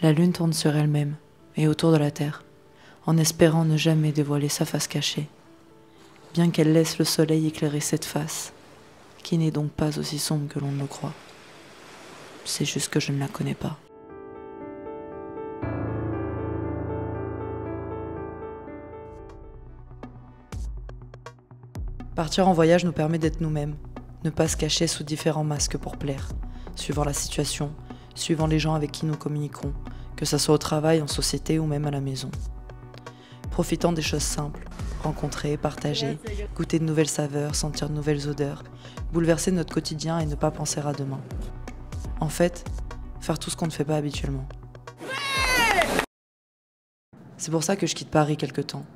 La lune tourne sur elle-même et autour de la terre, en espérant ne jamais dévoiler sa face cachée, bien qu'elle laisse le soleil éclairer cette face, qui n'est donc pas aussi sombre que l'on ne le croit. C'est juste que je ne la connais pas. Partir en voyage nous permet d'être nous-mêmes, ne pas se cacher sous différents masques pour plaire, suivant la situation, suivant les gens avec qui nous communiquons, que ce soit au travail, en société ou même à la maison. Profitant des choses simples, rencontrer, partager, goûter de nouvelles saveurs, sentir de nouvelles odeurs, bouleverser notre quotidien et ne pas penser à demain. En fait, faire tout ce qu'on ne fait pas habituellement. C'est pour ça que je quitte Paris quelque temps.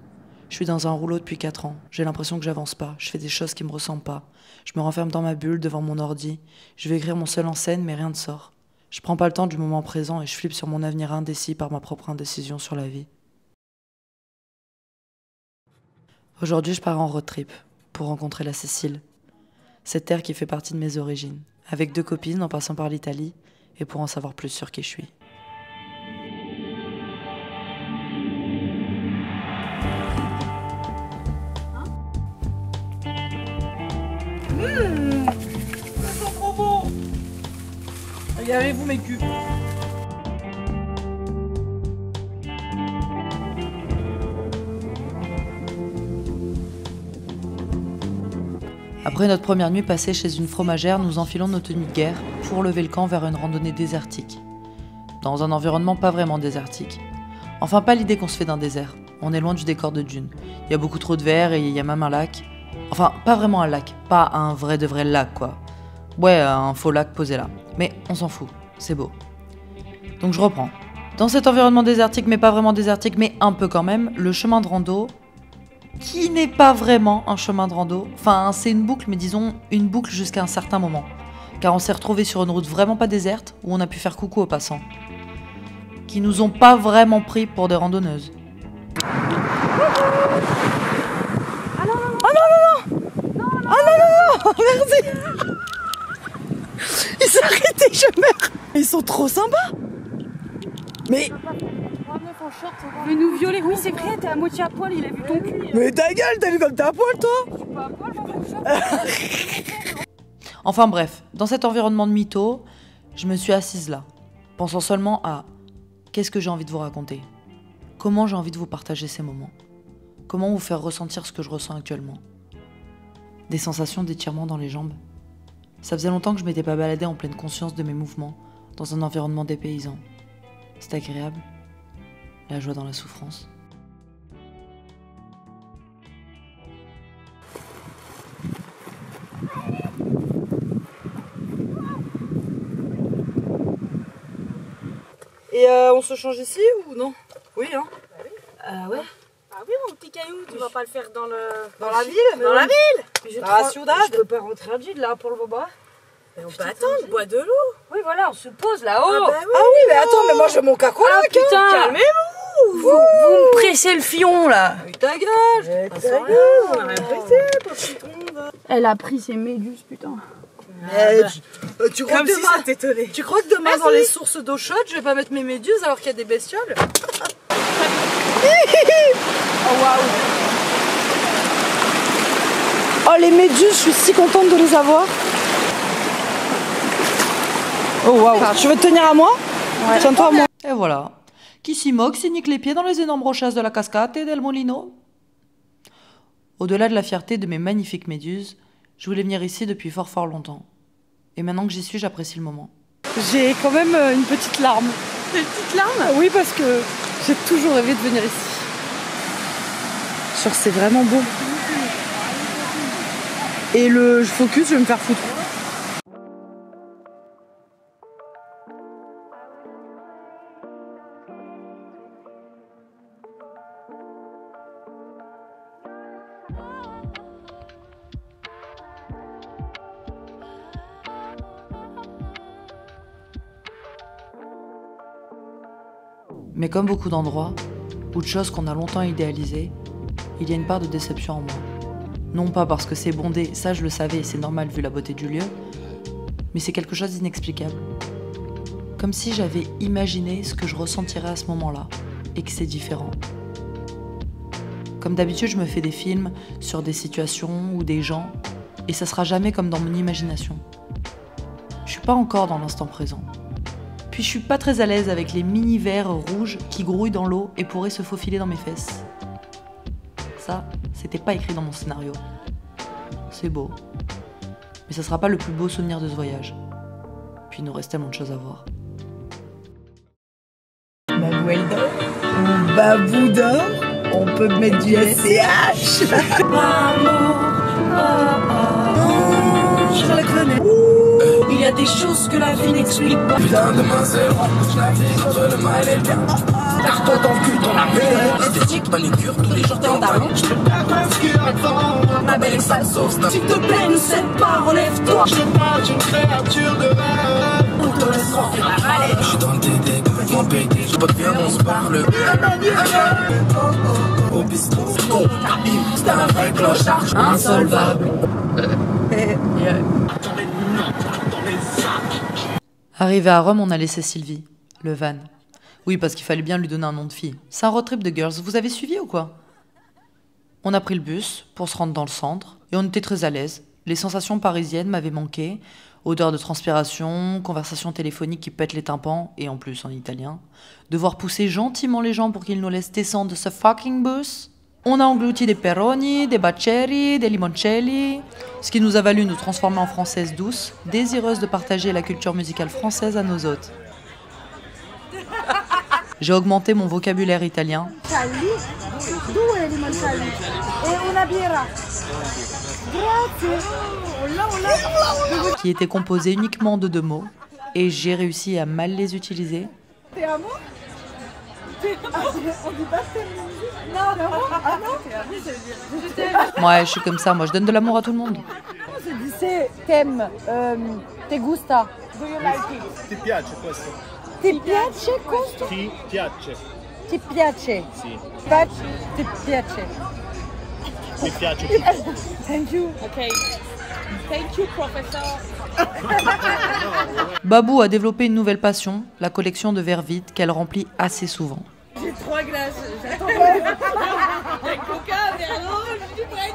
Je suis dans un rouleau depuis 4 ans, j'ai l'impression que j'avance pas, je fais des choses qui me ressemblent pas. Je me renferme dans ma bulle devant mon ordi, je vais écrire mon seul en scène mais rien ne sort. Je prends pas le temps du moment présent et je flippe sur mon avenir indécis par ma propre indécision sur la vie. Aujourd'hui, je pars en road trip pour rencontrer la Sicile, cette terre qui fait partie de mes origines, avec 2 copines en passant par l'Italie et pour en savoir plus sur qui je suis. Ils sont trop beaux. Regardez-vous mes culs. Après notre première nuit passée chez une fromagère, nous enfilons nos tenues de guerre pour lever le camp vers une randonnée désertique. Dans un environnement pas vraiment désertique. Enfin, pas l'idée qu'on se fait d'un désert. On est loin du décor de Dune. Il y a beaucoup trop de verre et il y a même un lac. Enfin, pas vraiment un lac, pas un vrai de vrai lac, quoi. Ouais, un faux lac posé là. Mais on s'en fout, c'est beau. Donc je reprends. Dans cet environnement désertique, mais pas vraiment désertique, mais un peu quand même, le chemin de rando, qui n'est pas vraiment un chemin de rando. Enfin, c'est une boucle, mais disons une boucle jusqu'à un certain moment. Car on s'est retrouvés sur une route vraiment pas déserte, où on a pu faire coucou aux passants. Qui nous ont pas vraiment pris pour des randonneuses. Merci. Ils s'est arrêté, je meurs. Ils sont trop sympas. Mais veut nous violer. Oui, c'est vrai, t'es à moitié à poil, il a vu ton cul. mais ta gueule, t'as vu comme t'es à poil, toi? Je suis pas à poil, mon short. Enfin bref, dans cet environnement de mytho, je me suis assise là, pensant seulement à qu'est-ce que j'ai envie de vous raconter? Comment j'ai envie de vous partager ces moments? Comment vous faire ressentir ce que je ressens actuellement? Des sensations d'étirement dans les jambes. Ça faisait longtemps que je m'étais pas baladée en pleine conscience de mes mouvements, dans un environnement dépaysant. C'est agréable. La joie dans la souffrance. Et on se change ici ou non? Oui, hein. Ouais. Ah oui, mon petit caillou, tu vas pas le faire dans le... Dans la ville? Dans la ville. Dans la ciudad? Je peux pas rentrer à Gide là pour le boba. Mais on peut attendre, bois de l'eau. Oui, voilà, on se pose là-haut. Ah oui, mais attends, mais moi j'ai mon cacolac. Ah, putain. Calmez-vous. Vous me pressez le fion là. Mais ta gueule. Ta gueule, on a rien pressé, petit tombe. Elle a pris ses méduses, putain. Tu crois que demain, t'étonné. Tu crois que demain dans les sources d'eau chaude, je vais pas mettre mes méduses alors qu'il y a des bestioles? Oh waouh. Oh les méduses, je suis si contente de les avoir. Oh waouh. Tu veux te tenir à moi? Ouais. Tiens-toi à moi. Et voilà. Qui s'y moque, s'y nique les pieds dans les énormes rochasses de la cascade et del Molino. Au-delà de la fierté de mes magnifiques méduses, je voulais venir ici depuis fort longtemps. Et maintenant que j'y suis, j'apprécie le moment. J'ai quand même une petite larme. Une petite larme? Oui, parce que j'ai toujours rêvé de venir ici. Genre, c'est vraiment beau. Et le focus, je vais me faire foutre. Mais comme beaucoup d'endroits, ou de choses qu'on a longtemps idéalisées, il y a une part de déception en moi. Non pas parce que c'est bondé, ça je le savais et c'est normal vu la beauté du lieu, mais c'est quelque chose d'inexplicable. Comme si j'avais imaginé ce que je ressentirais à ce moment-là, et que c'est différent. Comme d'habitude, je me fais des films sur des situations ou des gens, et ça sera jamais comme dans mon imagination. Je suis pas encore dans l'instant présent. Puis je suis pas très à l'aise avec les mini-vers rouges qui grouillent dans l'eau et pourraient se faufiler dans mes fesses. Ça, c'était pas écrit dans mon scénario. C'est beau. Mais ça sera pas le plus beau souvenir de ce voyage. Puis il nous reste tellement de choses à voir. Babouelle d'or, ou babou d'or, on peut mettre du SCH. Je la connais. Il y a des choses que la vie n'explique pas. Putain de mazel, je navigue entre le mal et le bien. Tarte-toi dans le cul, ton appel. Esthétique, manicure, tous les jours t'es en talon. Je peux pas t'inscrire, ma belle et sale sauce. S'il te plaît, ne cède pas, relève-toi. Je suis pas une créature de rêve. On te laisse remplir la vallée. Je suis dans tes dés, complètement pété. Je peux te faire, on se parle. Au bistrot, con, c'est un vrai clochard, insolvable. Arrivé à Rome, on a laissé Sylvie, le van. Oui, parce qu'il fallait bien lui donner un nom de fille. C'est un road trip de girls, vous avez suivi ou quoi? On a pris le bus pour se rendre dans le centre, et on était très à l'aise. Les sensations parisiennes m'avaient manqué. Odeur de transpiration, conversation téléphonique qui pète les tympans, et en plus en italien. Devoir pousser gentiment les gens pour qu'ils nous laissent descendre de ce fucking bus. On a englouti des peroni, des baccheri, des limoncelli, ce qui nous a valu nous transformer en françaises douces, désireuses de partager la culture musicale française à nos hôtes. J'ai augmenté mon vocabulaire italien, qui était composé uniquement de 2 mots, et j'ai réussi à mal les utiliser. Ouais, je suis comme ça, moi je donne de l'amour à tout le monde. C'est t'aimes, te gusta. Do you like it? Ti piace questo? Ti piace questo? Ti piace. Ti piace. Sì. Ti piace. Mi piace. Thank you. Okay. Thank you, professor. Babou a développé une nouvelle passion, la collection de verres vides qu'elle remplit assez souvent. J'ai 3 glaces, j'attends. Avec coca, verre rouge, je suis prête.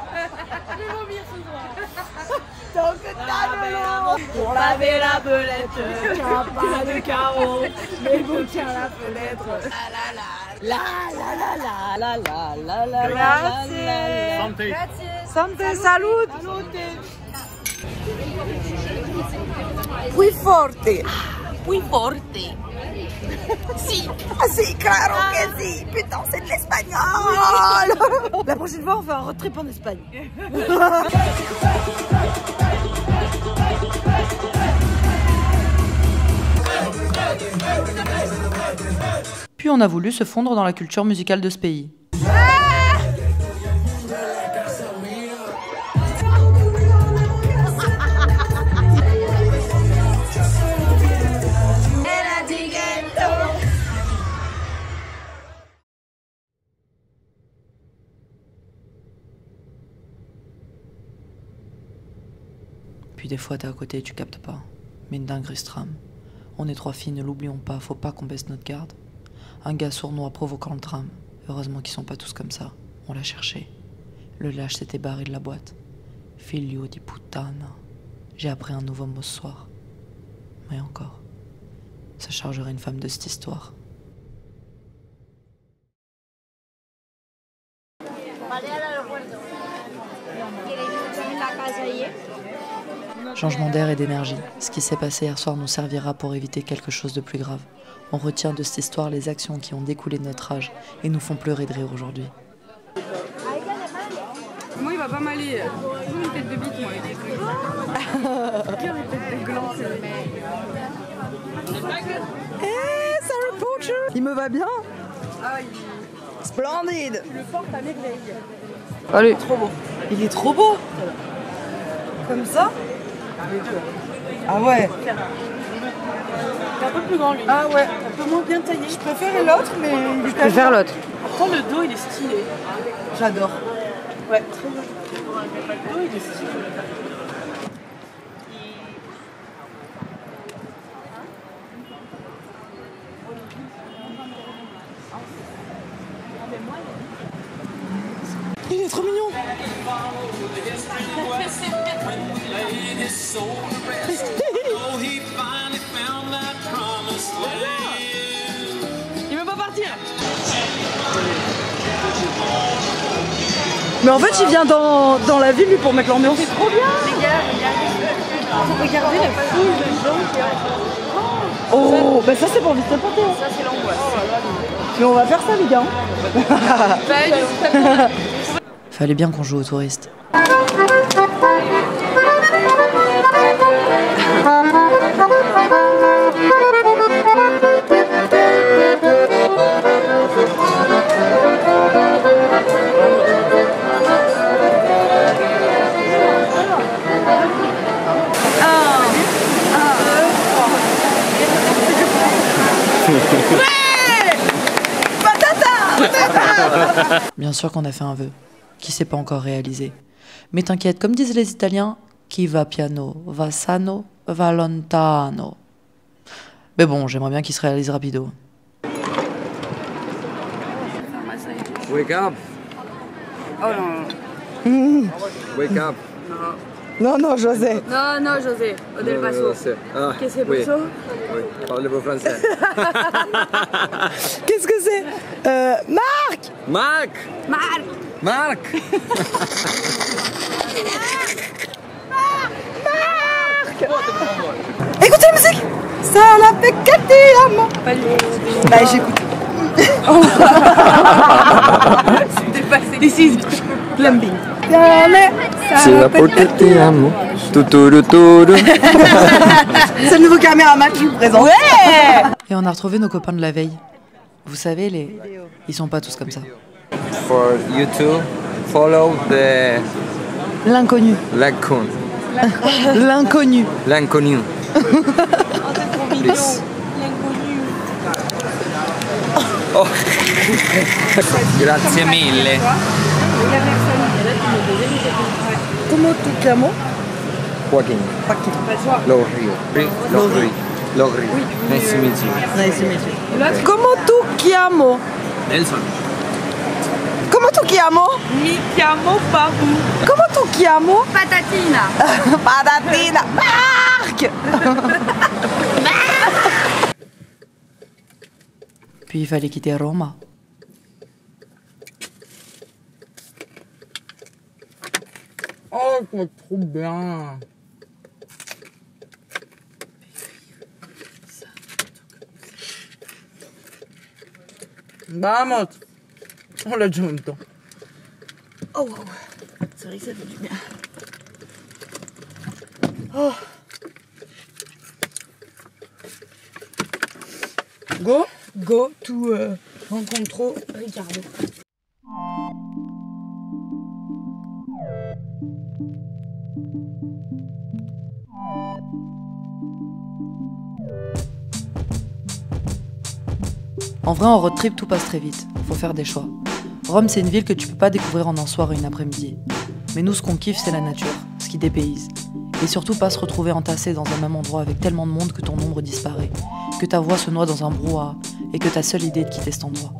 Je vais vomir ce soir. Tant que t'as de l'eau pour laver la belette, tiens pas de carreaux, mais bon tiens la fenêtre. La la la la la la la la la la la. Santé. Santé, salud. Muy forte. Muy forte. Si. Ah si, claro que si. Putain, c'est de l'espagnol. La prochaine fois, on fait un road trip en Espagne. Puis on a voulu se fondre dans la culture musicale de ce pays. Puis des fois t'es à côté et tu captes pas. Mais une dinguerie se trame. On est 3 filles, ne l'oublions pas, faut pas qu'on baisse notre garde. Un gars sournois provoquant le drame. Heureusement qu'ils sont pas tous comme ça. On l'a cherché. Le lâche s'était barré de la boîte. Figlio di puttana. J'ai appris un nouveau mot ce soir. Mais encore, ça chargerait une femme de cette histoire. Changement d'air et d'énergie. Ce qui s'est passé hier soir nous servira pour éviter quelque chose de plus grave. On retient de cette histoire les actions qui ont découlé de notre âge et nous font pleurer de rire aujourd'hui. Moi, il va pas m'aller. Toujours une tête de bite, moi, avec les trucs. Qui a une tête de gland, c'est le mec. Eh, Sarah Poacher. Il me va bien. Ah, Splendide. tu le portes à merveille. Allez. Trop beau. Il est trop beau. Comme ça. Ah ouais. C'est un peu plus grand, lui. Ah ouais. Un peu moins bien taillé. Je préfère l'autre, mais il est Je préfère l'autre. Pourtant, le dos, il est stylé. J'adore. Ouais, très bien. Le dos, il est stylé. Il est trop mignon. Il veut pas partir. Mais en fait, il vient dans la ville lui pour mettre l'ambiance. C'est trop bien. Les gars, regardez la foule de gens qui arrivent. Oh, bah ça c'est pour vite porter. Ça c'est l'angoisse. Mais on va faire ça les gars. Fallait bien qu'on joue aux touristes. Bien sûr qu'on a fait un vœu, qui s'est pas encore réalisé. Mais t'inquiète, comme disent les Italiens, qui va piano, va sano, va lontano. Mais bon, j'aimerais bien qu'il se réalise rapido. Wake up. Oh non. Wake up. Non, José. Non, José. Au del Paso. Ah, Qu'est-ce que c'est oui. pour ça? Oui, parlez-vous français. Qu'est-ce que c'est Marc. Marc. Écoutez la musique. Ça la fait capter à moi. Bah j'écoute. C'était passé. This is plumbing. C'est la porte ti amo. Tuturu. C'est le nouveau caméraman qui vous présente. Ouais. Et on a retrouvé nos copains de la veille. Vous savez, ils sont pas tous comme ça. For you to follow the L'inconnu. Lacoon. L'inconnu. L'inconnu. Please. Oh. Grazie mille. Comment tu chiamo? Joaquin. Logrio. Nice to meet you. Nice to meet you. Comment tu chiamo? Nelson. Comment tu chiamo? Mi chiamo Papu. Comment tu chiamo? Patatina. Patatina. Marc. Puis il fallait quitter Roma. Oh, c'est trop bien. Vamos. On l'a déjà en même temps. Oh, c'est vrai que ça fait du bien. Oh. Go to rencontro Ricardo. En vrai, en road trip, tout passe très vite. Faut faire des choix. Rome, c'est une ville que tu peux pas découvrir en un soir ou une après-midi. Mais nous, ce qu'on kiffe, c'est la nature, ce qui dépayse. Et surtout pas se retrouver entassé dans un même endroit avec tellement de monde que ton ombre disparaît, que ta voix se noie dans un brouhaha et que ta seule idée est de quitter cet endroit.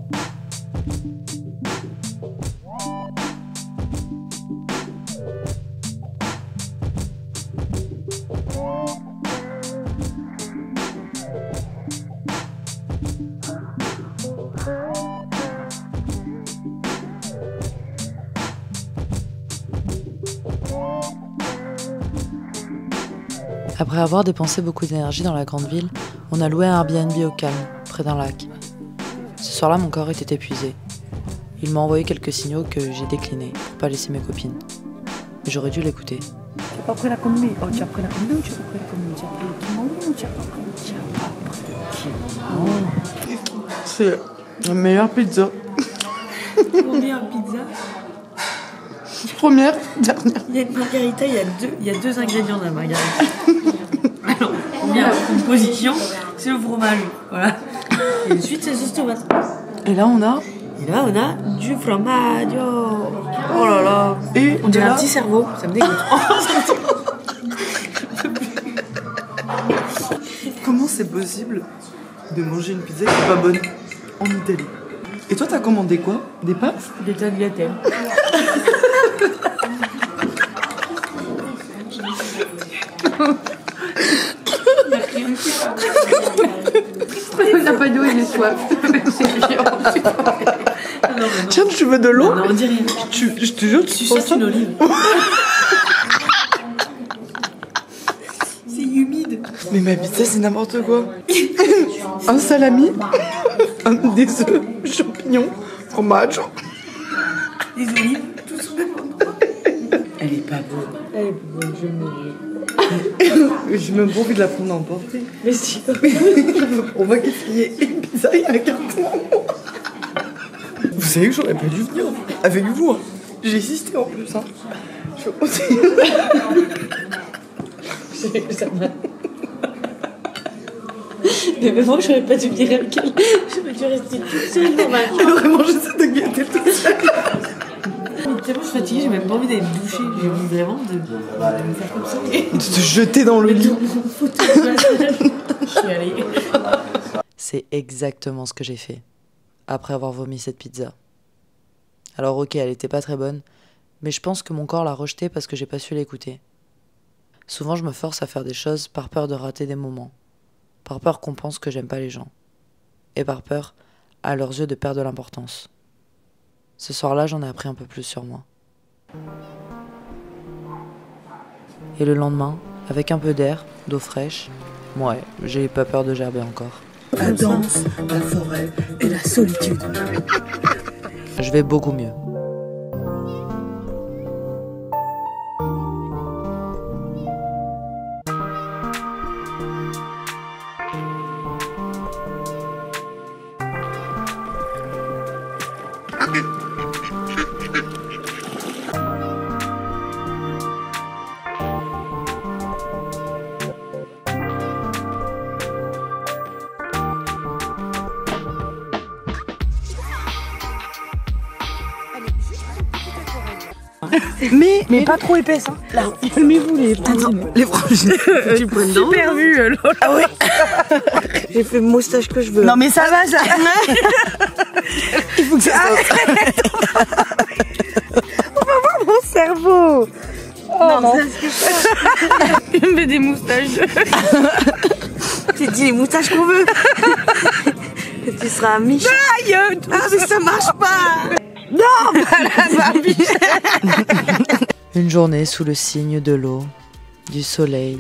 Après avoir dépensé beaucoup d'énergie dans la grande ville, on a loué un Airbnb au calme, près d'un lac. Ce soir-là, mon corps était épuisé. Il m'a envoyé quelques signaux que j'ai déclinés pour pas laisser mes copines. Mais j'aurais dû l'écouter. Tu pas pris la combi? Oh, tu as pris la combi ou tu as pas pris la combi? Tu as pris le kimono ou tu as pas pris le kimono? C'est la meilleure pizza. Première pizza. Première, dernière. Il y a une margarita, il y a deux ingrédients dans la margarita. Alors, il y a une position, c'est le fromage. Voilà. Et ensuite, c'est sauce tomate. Et là, on a. Et là, on a du fromage. Oh là là. Et on dirait là... un petit cerveau. Ça me dégoûte. Comment c'est possible de manger une pizza qui est pas bonne en Italie. Et toi, t'as commandé quoi? Des pâtes? Des tagliatelles. On n'a pas d'eau, il est soif. Tiens, tu veux de l'eau? Non, on dit rien. Je te jure, Tu suces une olive. C'est humide. Mais ma pizza, c'est n'importe quoi. Un salami, des œufs, champignons, fromage. Des olives, tout sous le même endroit. Elle est pas bonne. Elle est pas bonne, je me J'ai même pas envie de la prendre à emporter. Mais si. On va gaspiller une pizza et un carton. Vous savez que j'aurais pas dû venir avec vous. Hein. J'ai insisté en plus. Hein. Mais vraiment, j'aurais pas dû venir avec elle. J'aurais dû rester toute seule dans ma chambre. Elle aurait mangé sa tagliatelle toute seule. Mais tellement je suis fatiguée, j'ai même pas envie d'aller me doucher. J'ai envie vraiment de me faire comme ça. De te jeter dans le lit. Je suis allée. C'est exactement ce que j'ai fait, après avoir vomi cette pizza. Alors ok, elle était pas très bonne, mais je pense que mon corps l'a rejetée parce que j'ai pas su l'écouter. Souvent je me force à faire des choses par peur de rater des moments, par peur qu'on pense que j'aime pas les gens, et par peur, à leurs yeux, de perdre de l'importance. Ce soir-là, j'en ai appris un peu plus sur moi. Et le lendemain, avec un peu d'air, d'eau fraîche, ouais, j'ai pas peur de gerber encore. La danse, la forêt et la solitude. Je vais beaucoup mieux. Mais pas trop épaisse. Hein. Là, calmez-vous les Les franges. Tu prends dedans. Super vu, Lola. Ah oui. J'ai fait le moustache que je veux. Non mais ça va, ça. Il faut que ça sorte. On va voir mon cerveau. Oh non. Il me fait des moustaches. J'ai dit les moustaches qu'on veut. Tu seras Mich. Aïe. Ah mais ça marche pas. Non, pas la Barbie. Une journée sous le signe de l'eau, du soleil,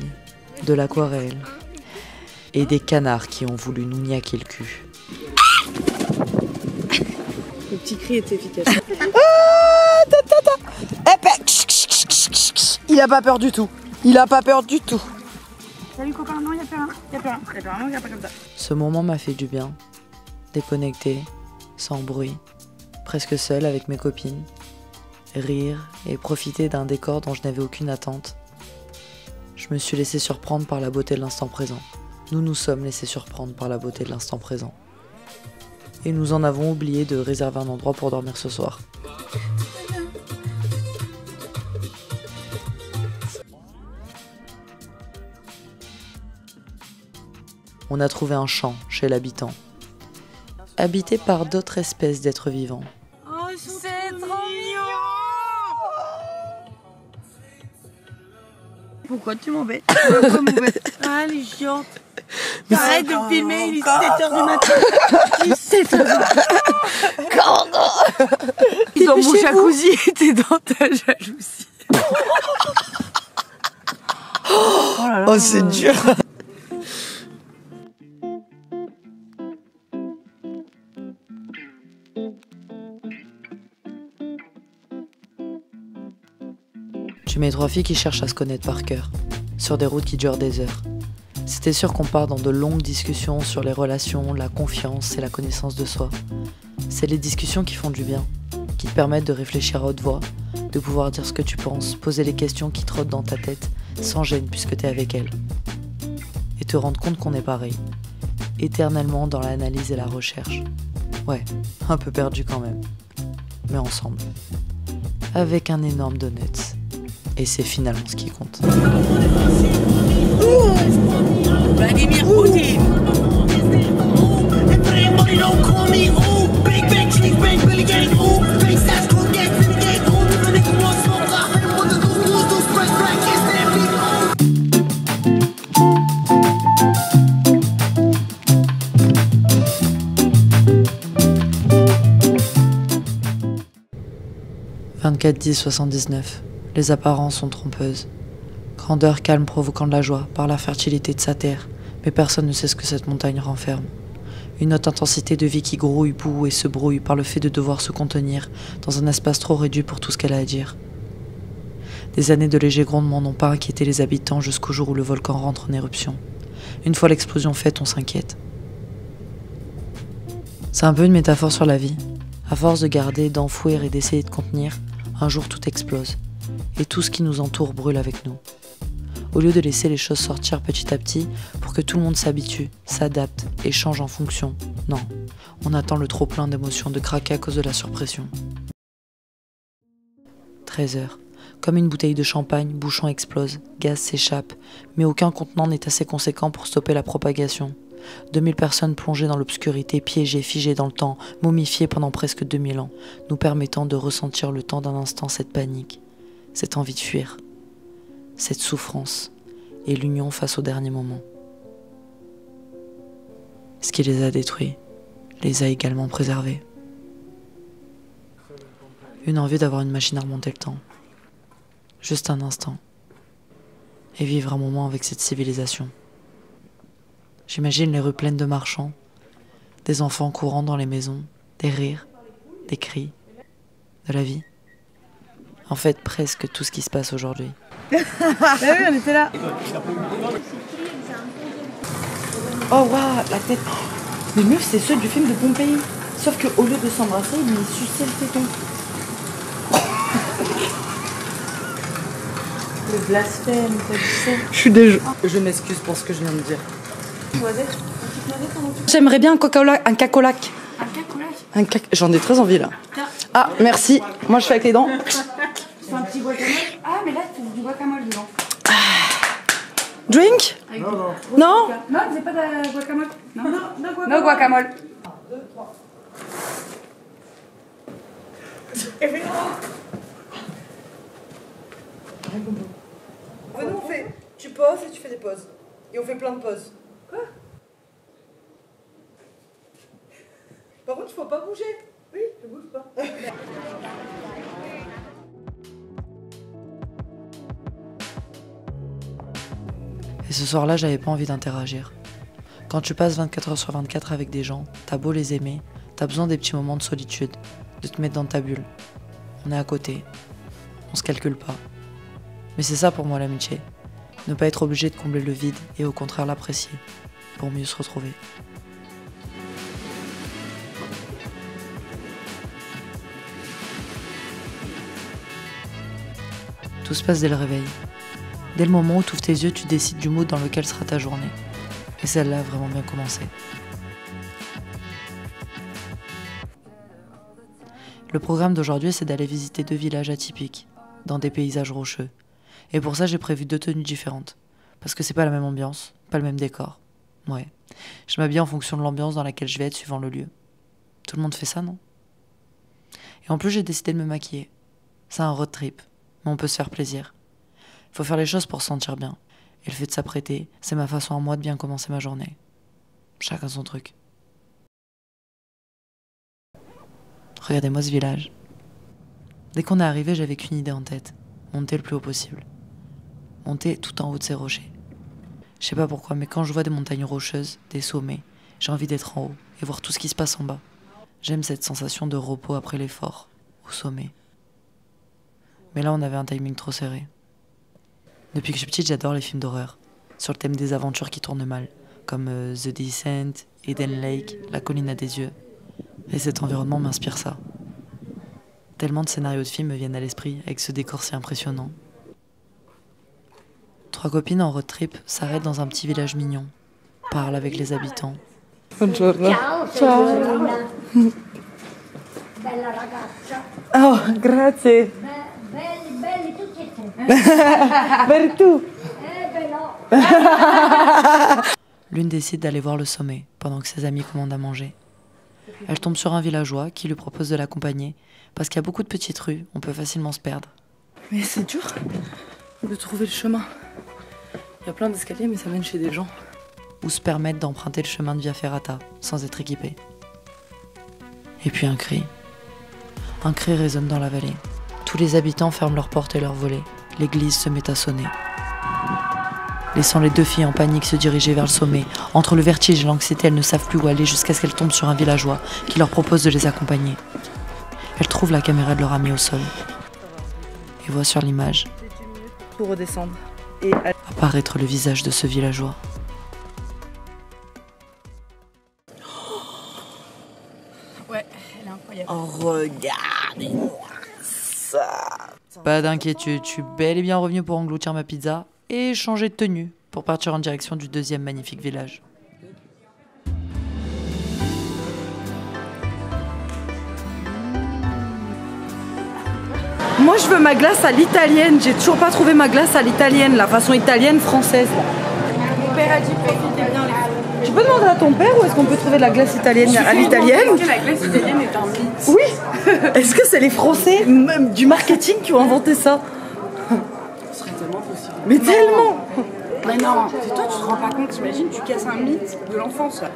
de l'aquarelle et des canards qui ont voulu nous niaquer le cul. Le petit cri est efficace. Il a pas peur du tout. Il a pas peur du tout. Salut copain, non, y'a plus rien. Y'a plus rien. Y'a plus rien, y'a pas comme ça. Ce moment m'a fait du bien, déconnecté, sans bruit, presque seul avec mes copines, rire et profiter d'un décor dont je n'avais aucune attente. Je me suis laissé surprendre par la beauté de l'instant présent. Nous nous sommes laissés surprendre par la beauté de l'instant présent. Et nous en avons oublié de réserver un endroit pour dormir ce soir. On a trouvé un champ chez l'habitant, habité par d'autres espèces d'êtres vivants. Oh, c'est trop mignon. Pourquoi tu m'embêtes? Ah, elle est chiante. Arrête de me filmer, il est 7h du matin. Il est 7h du matin. Dans mon jacuzzi et t'es dans ta jalousie. Oh, c'est dur. Tu mets trois filles qui cherchent à se connaître par cœur, sur des routes qui durent des heures. C'était sûr qu'on part dans de longues discussions sur les relations, la confiance et la connaissance de soi. C'est les discussions qui font du bien, qui te permettent de réfléchir à haute voix, de pouvoir dire ce que tu penses, poser les questions qui trottent dans ta tête, sans gêne puisque t'es avec elles. Et te rendre compte qu'on est pareil, éternellement dans l'analyse et la recherche. Ouais, un peu perdu quand même, mais ensemble. Avec un énorme donut. Et c'est finalement ce qui compte. Vladimir Poutine. they don't call me ooh. Big bang, cheese bang, Billy gang, ooh. Face that's cool, gang, Billy gang, ooh. The nigga want smoke, I hit him with the do spread black, can't stand me, ooh. 24-10-79. Les apparences sont trompeuses. Grandeur calme provoquant de la joie par la fertilité de sa terre, mais personne ne sait ce que cette montagne renferme. Une haute intensité de vie qui grouille, boue et se brouille par le fait de devoir se contenir dans un espace trop réduit pour tout ce qu'elle a à dire. Des années de légers grondements n'ont pas inquiété les habitants jusqu'au jour où le volcan rentre en éruption. Une fois l'explosion faite, on s'inquiète. C'est un peu une métaphore sur la vie. À force de garder, d'enfouir et d'essayer de contenir, un jour tout explose. Et tout ce qui nous entoure brûle avec nous. Au lieu de laisser les choses sortir petit à petit pour que tout le monde s'habitue, s'adapte et change en fonction, non, on attend le trop-plein d'émotions de craquer à cause de la surpression. 13 heures. Comme une bouteille de champagne, bouchon explose, gaz s'échappe, mais aucun contenant n'est assez conséquent pour stopper la propagation. 2000 personnes plongées dans l'obscurité, piégées, figées dans le temps, momifiées pendant presque 2000 ans, nous permettant de ressentir le temps d'un instant cette panique, cette envie de fuir, cette souffrance et l'union face au dernier moment. Ce qui les a détruits les a également préservés. Une envie d'avoir une machine à remonter le temps. Juste un instant. Et vivre un moment avec cette civilisation. J'imagine les rues pleines de marchands, des enfants courant dans les maisons, des rires, des cris, de la vie. En fait, presque tout ce qui se passe aujourd'hui. Bah oui, on était là. Oh waouh, la tête. Mais meuf, c'est ceux du film de Pompéi. Sauf qu'au lieu de s'embrasser, ils suçaient le téton. Le blasphème, t'as dit ça. Je suis déjà. Je m'excuse pour ce que je viens de dire. J'aimerais bien un cacolac. Un cacolac. J'en ai très envie là. Ah, merci. Moi je fais avec les dents. C'est un petit guacamole. Ah, mais là, c'est du guacamole dedans. Drink? Non? Non, c'est pas de guacamole. Non, guacamole. 1, 2, 3. Nous on fait, tu poses et tu fais des pauses. Et on fait plein de pauses. Quoi? Par contre, il faut pas bouger. Oui, je bouge pas. Et ce soir-là, j'avais pas envie d'interagir. Quand tu passes 24 heures sur 24 avec des gens, t'as beau les aimer, t'as besoin des petits moments de solitude, de te mettre dans ta bulle. On est à côté, on se calcule pas. Mais c'est ça pour moi l'amitié. Ne pas être obligé de combler le vide et au contraire l'apprécier, pour mieux se retrouver. Tout se passe dès le réveil. Dès le moment où tu ouvres tes yeux, tu décides du mood dans lequel sera ta journée. Et celle-là a vraiment bien commencé. Le programme d'aujourd'hui, c'est d'aller visiter 2 villages atypiques, dans des paysages rocheux. Et pour ça, j'ai prévu 2 tenues différentes. Parce que c'est pas la même ambiance, pas le même décor. Ouais. Je m'habille en fonction de l'ambiance dans laquelle je vais être suivant le lieu. Tout le monde fait ça, non? Et en plus, j'ai décidé de me maquiller. C'est un road trip, mais on peut se faire plaisir. Il faut faire les choses pour se sentir bien. Et le fait de s'apprêter, c'est ma façon à moi de bien commencer ma journée. Chacun son truc. Regardez-moi ce village. Dès qu'on est arrivé, j'avais qu'une idée en tête. Monter le plus haut possible. Monter tout en haut de ces rochers. Je sais pas pourquoi, mais quand je vois des montagnes rocheuses, des sommets, j'ai envie d'être en haut et voir tout ce qui se passe en bas. J'aime cette sensation de repos après l'effort, au sommet. Mais là, on avait un timing trop serré. Depuis que je suis petite, j'adore les films d'horreur, sur le thème des aventures qui tournent mal, comme The Descent, Eden Lake, La colline à des yeux. Et cet environnement m'inspire ça. Tellement de scénarios de films me viennent à l'esprit avec ce décor si impressionnant. 3 copines en road trip s'arrêtent dans un petit village mignon, parlent avec les habitants. Buongiorno. Ciao. Bella ragazza. Oh, grazie. Belli tutti e tre. Per tu. Bello. L'une décide d'aller voir le sommet, pendant que ses amis commandent à manger. Elle tombe sur un villageois qui lui propose de l'accompagner, parce qu'il y a beaucoup de petites rues, on peut facilement se perdre. Mais c'est dur de trouver le chemin. Il y a plein d'escaliers, mais ça mène chez des gens. Ou se permettre d'emprunter le chemin de Via Ferrata, sans être équipé. Et puis un cri. Un cri résonne dans la vallée. Tous les habitants ferment leurs portes et leurs volets. L'église se met à sonner. Laissant les deux filles en panique se diriger vers le sommet. Entre le vertige et l'anxiété, elles ne savent plus où aller jusqu'à ce qu'elles tombent sur un villageois qui leur propose de les accompagner. Elles trouvent la caméra de leur ami au sol. Et voient sur l'image Pour redescendre. Et apparaître le visage de ce villageois. Ouais, elle est incroyable. oh, regardez-moi ça. Pas d'inquiétude, je suis bel et bien revenu pour engloutir ma pizza et changer de tenue pour partir en direction du deuxième magnifique village. Moi, je veux ma glace à l'italienne. J'ai toujours pas trouvé ma glace à l'italienne, la façon italienne française. Mon père a dit profitez bien les filles. Tu peux demander à ton père où est-ce qu'on peut trouver de la glace italienne à l'italienne? Est-ce que la glace italienne est un mythe? Oui. Est-ce que c'est les Français, même du marketing, qui ont inventé ça? Ce serait tellement possible. Mais tellement. Mais non, c'est toi, tu te rends pas compte, t'imagines, tu casses un mythe de l'enfance là.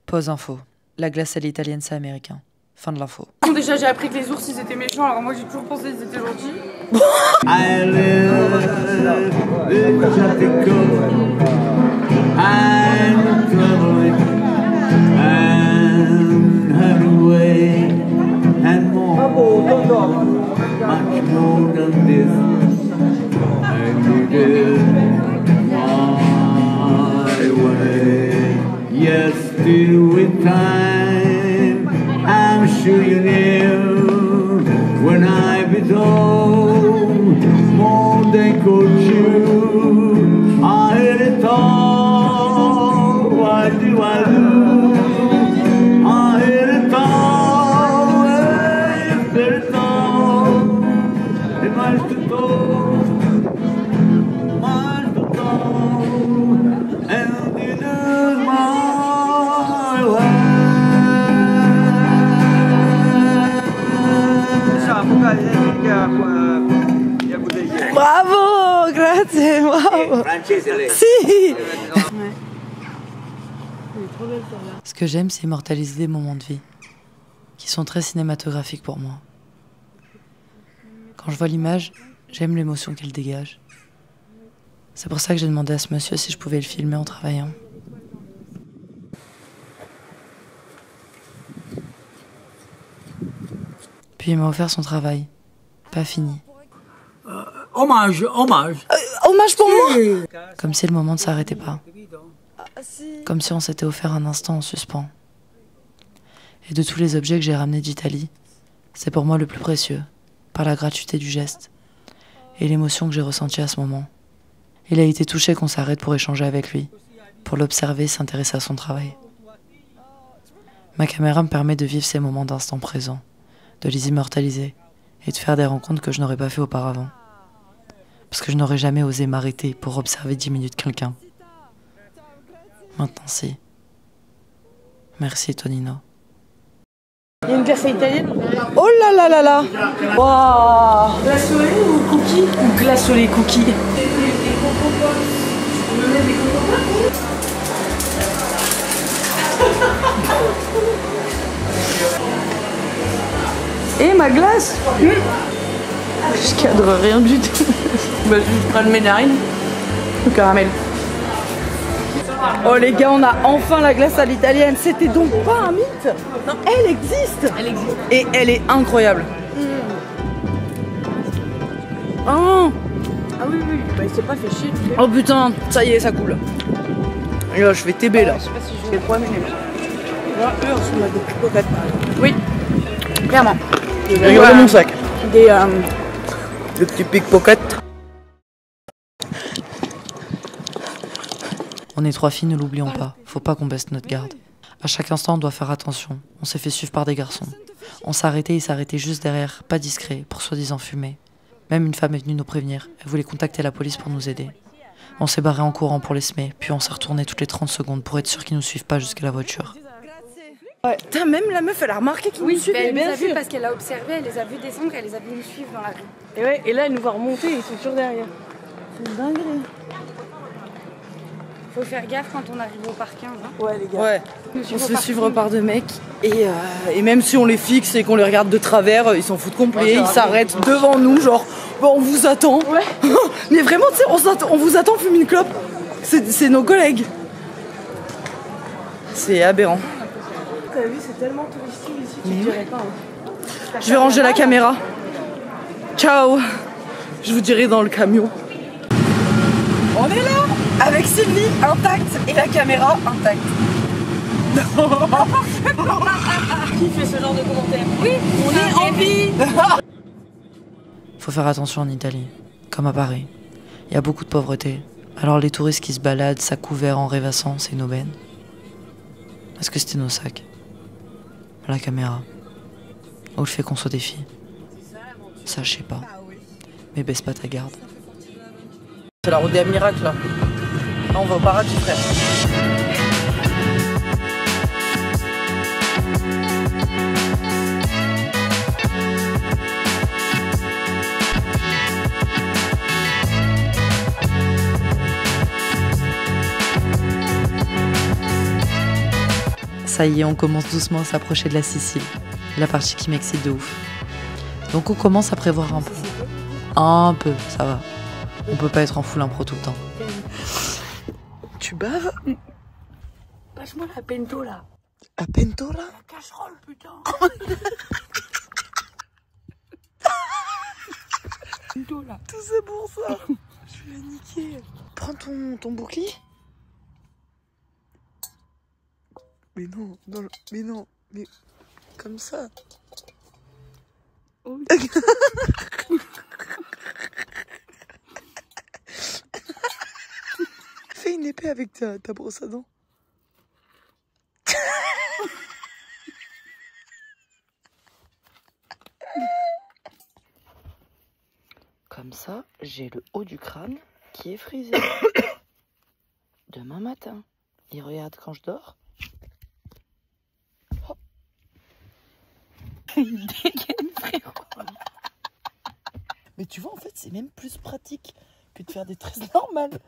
Pause info. La glace à l'italienne, c'est américain. Fin de l'info. Bon, déjà, j'ai appris que les ours ils étaient méchants, alors moi j'ai toujours pensé qu'ils étaient gentils. I live in Jatico and traveling and Hemingway and more, much more than this. I needed my way. Yes, still with time, I'm sure you knew when I was old, more than could chew. I had it all, what do I do? I had it all, after it all, it must have told, must have told, and it is my way. Bravo, grazie, bravo. Si. Ce que j'aime, c'est immortaliser des moments de vie qui sont très cinématographiques pour moi. Quand je vois l'image, j'aime l'émotion qu'elle dégage. C'est pour ça que j'ai demandé à ce monsieur si je pouvais le filmer en travaillant. Puis il m'a offert son travail. Pas fini. Hommage, hommage. Hommage pour moi. Comme si le moment ne s'arrêtait pas. Comme si on s'était offert un instant en suspens. Et de tous les objets que j'ai ramenés d'Italie, c'est pour moi le plus précieux, par la gratuité du geste et l'émotion que j'ai ressentie à ce moment. Il a été touché qu'on s'arrête pour échanger avec lui, pour l'observer, s'intéresser à son travail. Ma caméra me permet de vivre ces moments d'instant présent, de les immortaliser et de faire des rencontres que je n'aurais pas fait auparavant. Parce que je n'aurais jamais osé m'arrêter pour observer 10 minutes quelqu'un. Maintenant si. Merci Tonino. Il y a une glace italienne. Oh là là là là. Waouh. Glace au lait ou cookies? Ou glace au lait cookies. Et ma glace. Je cadre rien du tout. Bah, je prends mes narines. Le caramel. Oh les gars, on a enfin la glace à l'italienne. C'était donc pas un mythe. Non, elle existe. Elle existe. Et elle est incroyable. Oh, Ah oui, oui, bah il s'est pas fait chier. oh putain, ça y est, ça coule. Et là, je vais TB là. Je sais pas si je vais pouvoir m'aimer. Là, eux, on se met des picoquettes. Oui, clairement. Regardez mon sac. Des. Le petit pickpocket. On est trois filles, ne l'oublions pas. Faut pas qu'on baisse notre garde. À chaque instant, on doit faire attention. On s'est fait suivre par des garçons. On s'arrêtait et s'arrêtait juste derrière, pas discret, pour soi-disant fumer. Même une femme est venue nous prévenir. Elle voulait contacter la police pour nous aider. On s'est barré en courant pour les semer, puis on s'est retourné toutes les 30 secondes pour être sûr qu'ils nous suivent pas jusqu'à la voiture. Ouais. Putain, même la meuf, elle a remarqué qu'ils nous suivent. Elle les a vus parce qu'elle a observé, elle les a vus descendre, elle les a vus nous suivre dans la rue. Et ouais, et là, elle nous voit remonter, ils sont toujours derrière. C'est une dinguerie. Faut faire gaffe quand on arrive au parc 15. Hein. Ouais, les gars. Ouais. On se fait suivre par deux mecs. Et même si on les fixe et qu'on les regarde de travers, ils s'en foutent complet. Ils s'arrêtent devant nous, genre, bon, on vous attend. Ouais. Mais vraiment, tu sais, on vous attend, fume une clope. C'est nos collègues. C'est aberrant. T'as vu, c'est tellement touristique ici, tu dirais pas. Hein. Je vais ranger la caméra. Ciao. Je vous dirai dans le camion. On est là avec Sylvie intacte et la caméra intacte. Qui fait ce genre de commentaires? Oui, on est en vie. Faut faire attention en Italie, comme à Paris. Il y a beaucoup de pauvreté. Alors les touristes qui se baladent, sacs couverts en rêvassant, c'est une aubaine. Est-ce que c'était nos sacs? La caméra. Ou le fait qu'on soit des filles? Ça, je sais pas. Mais baisse pas ta garde. C'est la route des miracles là. Là, on va au paradis, frère. Ça y est, on commence doucement à s'approcher de la Sicile. La partie qui m'excite de ouf. Donc on commence à prévoir un peu. Un peu, ça va. On peut pas être en full impro tout le temps. Tu baves? Passe-moi la pento là. La pento là? La casserole, putain. Pento là. Tout c'est pour ça. Je vais niquer. Prends ton bouclier. Mais non, non, mais non, mais comme ça. Oh. Fais une épée avec ta brosse à dents. Comme ça, j'ai le haut du crâne qui est frisé. Demain matin. Et regarde quand je dors. Oh. Il dégaine, frérot. Mais tu vois, en fait, c'est même plus pratique que de faire des tresses normales.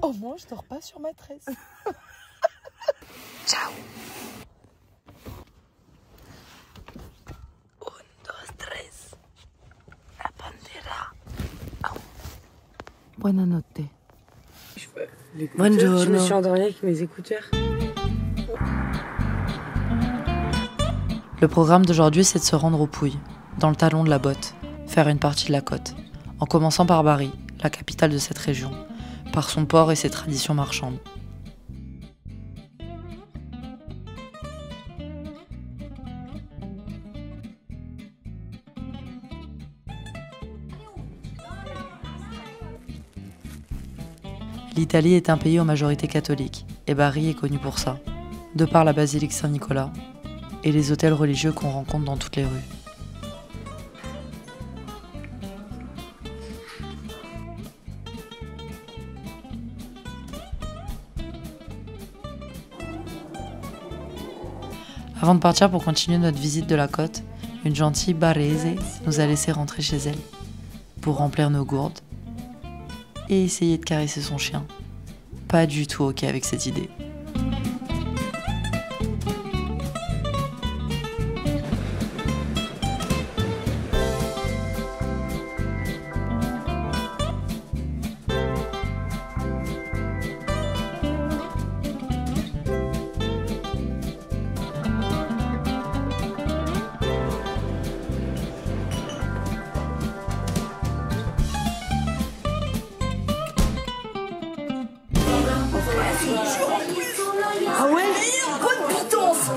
Au moins, je dors pas sur ma tresse. Ciao. Un, dos, tres. La bandera. Oh. Buonanotte. Bonjour. Je me suis endormie avec mes écouteurs. Le programme d'aujourd'hui, c'est de se rendre aux Pouilles, dans le talon de la botte, faire une partie de la côte, en commençant par Bari, la capitale de cette région, par son port et ses traditions marchandes. L'Italie est un pays aux majorités catholiques, et Bari est connu pour ça, de par la basilique Saint-Nicolas et les hôtels religieux qu'on rencontre dans toutes les rues. Avant de partir pour continuer notre visite de la côte, une gentille barese nous a laissé rentrer chez elle pour remplir nos gourdes et essayer de caresser son chien. Pas du tout ok avec cette idée. Ah ouais? Bonne pitance!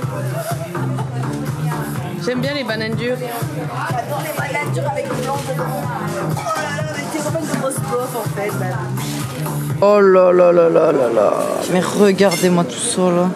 J'aime bien les bananes dures. J'adore les bananes dures avec le blanc dedans. Oh là là, mais t'es vraiment une grosse bof en fait, bah. Oh là là là là là là. Mais regardez-moi tout ça là.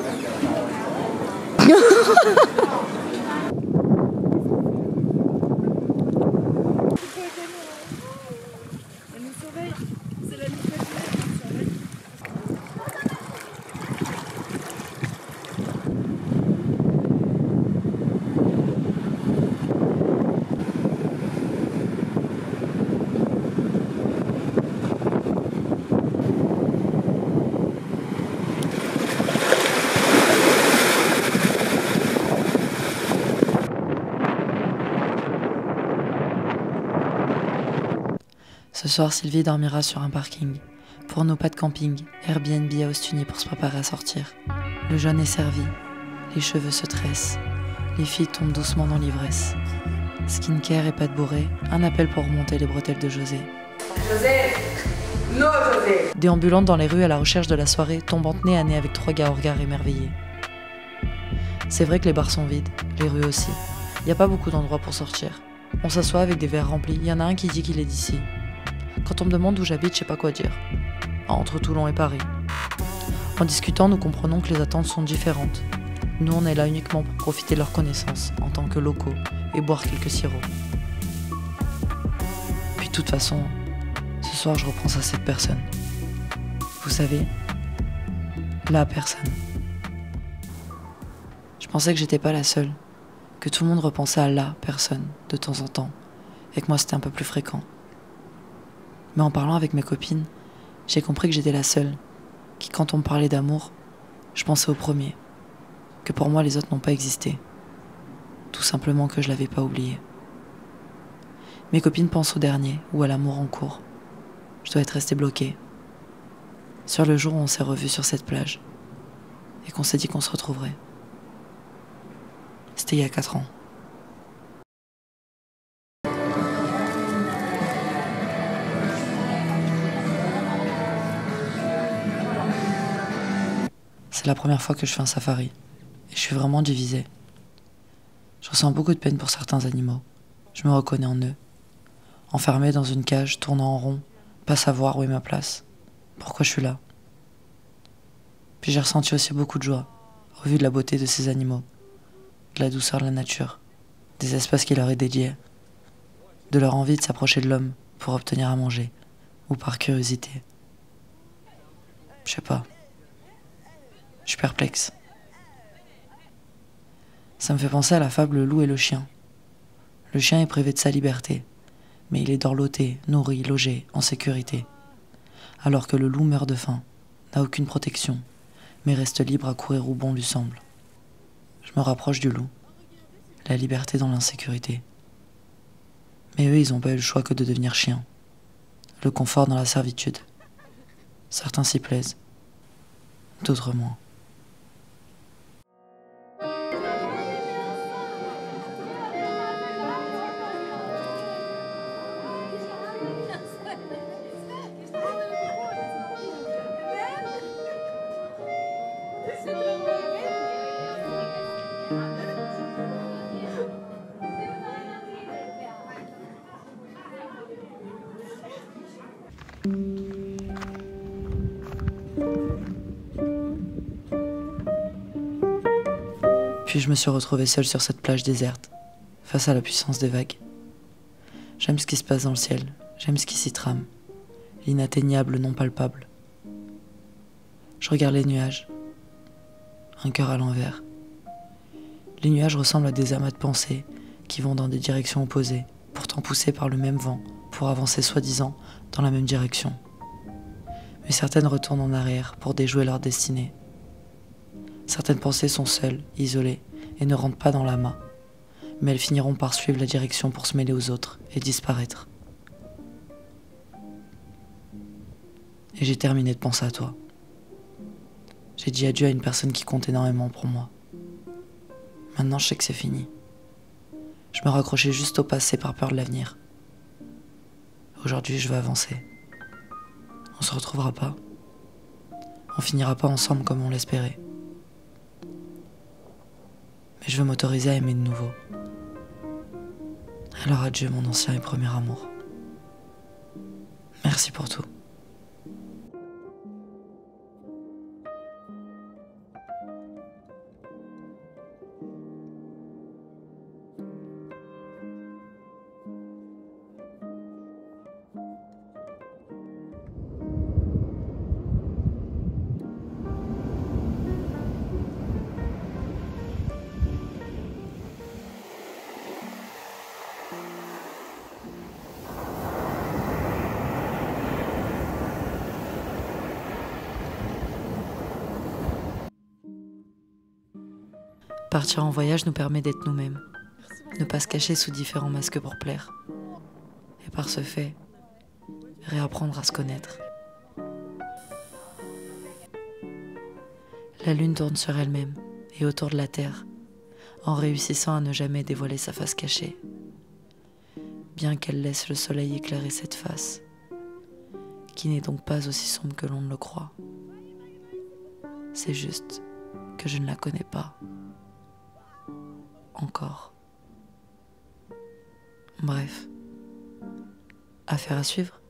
Ce soir, Sylvie dormira sur un parking. Pour nous, pas de camping. Airbnb à Ostuni pour se préparer à sortir. Le jeûne est servi. Les cheveux se tressent. Les filles tombent doucement dans l'ivresse. Skincare et pâte bourrée. Un appel pour remonter les bretelles de José. José! Non, José! Déambulante dans les rues à la recherche de la soirée, tombante nez à nez avec 3 gars au regard émerveillés. C'est vrai que les bars sont vides, les rues aussi. Il n'y a pas beaucoup d'endroits pour sortir. On s'assoit avec des verres remplis, il y en a un qui dit qu'il est d'ici. Quand on me demande où j'habite, je sais pas quoi dire. Entre Toulon et Paris. En discutant, nous comprenons que les attentes sont différentes. Nous, on est là uniquement pour profiter de leurs connaissances, en tant que locaux, et boire quelques sirops. Puis de toute façon, ce soir, je repense à cette personne. Vous savez, la personne. Je pensais que j'étais pas la seule, que tout le monde repensait à la personne, de temps en temps, et que moi c'était un peu plus fréquent. Mais en parlant avec mes copines, j'ai compris que j'étais la seule, qui quand on me parlait d'amour, je pensais au premier, que pour moi les autres n'ont pas existé. Tout simplement que je l'avais pas oublié. Mes copines pensent au dernier, ou à l'amour en cours. Je dois être restée bloquée. Sur le jour où on s'est revus sur cette plage, et qu'on s'est dit qu'on se retrouverait. C'était il y a 4 ans. C'est la première fois que je fais un safari, et je suis vraiment divisée. Je ressens beaucoup de peine pour certains animaux. Je me reconnais en eux. Enfermé dans une cage, tournant en rond, pas savoir où est ma place. Pourquoi je suis là. Puis j'ai ressenti aussi beaucoup de joie, au vu de la beauté de ces animaux, de la douceur de la nature, des espaces qui leur est dédiés, de leur envie de s'approcher de l'homme pour obtenir à manger, ou par curiosité. Je sais pas. Je suis perplexe. Ça me fait penser à la fable Le loup et le chien. Le chien est privé de sa liberté, mais il est dorloté, nourri, logé, en sécurité. Alors que le loup meurt de faim, n'a aucune protection, mais reste libre à courir où bon lui semble. Je me rapproche du loup. La liberté dans l'insécurité. Mais eux, ils n'ont pas eu le choix que de devenir chiens. Le confort dans la servitude. Certains s'y plaisent, d'autres moins. Puis je me suis retrouvée seule sur cette plage déserte, face à la puissance des vagues. J'aime ce qui se passe dans le ciel, j'aime ce qui s'y trame, l'inatteignable non palpable. Je regarde les nuages, un cœur à l'envers. Les nuages ressemblent à des amas de pensées qui vont dans des directions opposées, pourtant poussés par le même vent pour avancer soi-disant dans la même direction. Mais certaines retournent en arrière pour déjouer leur destinée. Certaines pensées sont seules, isolées, et ne rentrent pas dans l'amas, mais elles finiront par suivre la direction pour se mêler aux autres et disparaître. Et j'ai terminé de penser à toi. J'ai dit adieu à une personne qui compte énormément pour moi. Maintenant, je sais que c'est fini. Je me raccrochais juste au passé par peur de l'avenir. Aujourd'hui, je veux avancer. On se retrouvera pas. On finira pas ensemble comme on l'espérait. Mais je veux m'autoriser à aimer de nouveau. Alors adieu mon ancien et premier amour. Merci pour tout. Partir en voyage nous permet d'être nous-mêmes, ne pas se cacher sous différents masques pour plaire. Et par ce fait, réapprendre à se connaître. La lune tourne sur elle-même et autour de la terre, en réussissant à ne jamais dévoiler sa face cachée, bien qu'elle laisse le soleil éclairer cette face, qui n'est donc pas aussi sombre que l'on ne le croit. C'est juste que je ne la connais pas. Encore. Bref. Affaire à suivre.